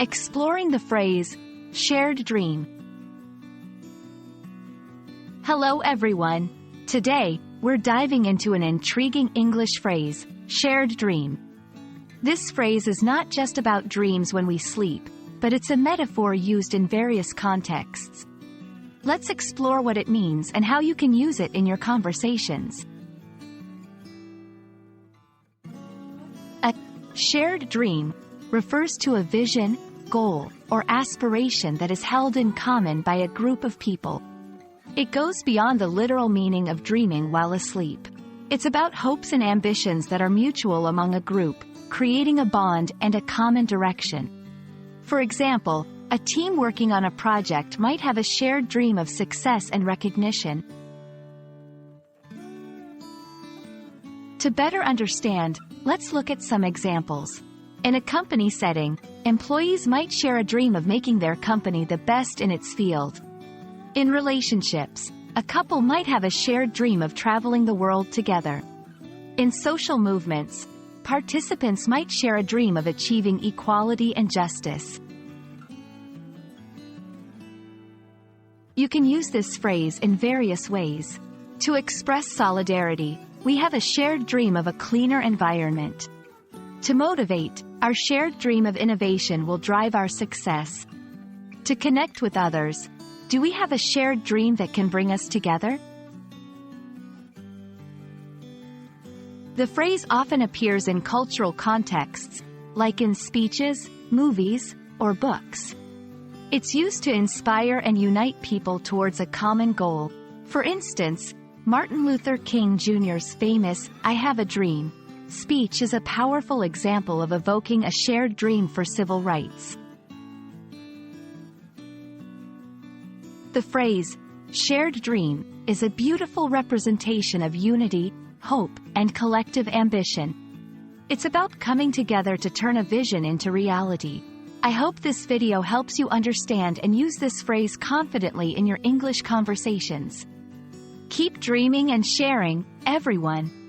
Exploring the phrase, shared dream. Hello everyone. Today, we're diving into an intriguing English phrase, shared dream. This phrase is not just about dreams when we sleep, but it's a metaphor used in various contexts. Let's explore what it means and how you can use it in your conversations. A shared dream refers to a vision, goal, or aspiration that is held in common by a group of people. It goes beyond the literal meaning of dreaming while asleep. It's about hopes and ambitions that are mutual among a group, creating a bond and a common direction. For example, a team working on a project might have a shared dream of success and recognition. To better understand, let's look at some examples. In a company setting, employees might share a dream of making their company the best in its field. In relationships, a couple might have a shared dream of traveling the world together. In social movements, participants might share a dream of achieving equality and justice. You can use this phrase in various ways. To express solidarity, we have a shared dream of a cleaner environment. To motivate, our shared dream of innovation will drive our success. To connect with others, do we have a shared dream that can bring us together? The phrase often appears in cultural contexts, like in speeches, movies, or books. It's used to inspire and unite people towards a common goal. For instance, Martin Luther King Jr.'s famous "I Have a Dream" speech is a powerful example of evoking a shared dream for civil rights. The phrase, shared dream, is a beautiful representation of unity, hope, and collective ambition. It's about coming together to turn a vision into reality. I hope this video helps you understand and use this phrase confidently in your English conversations. Keep dreaming and sharing, everyone.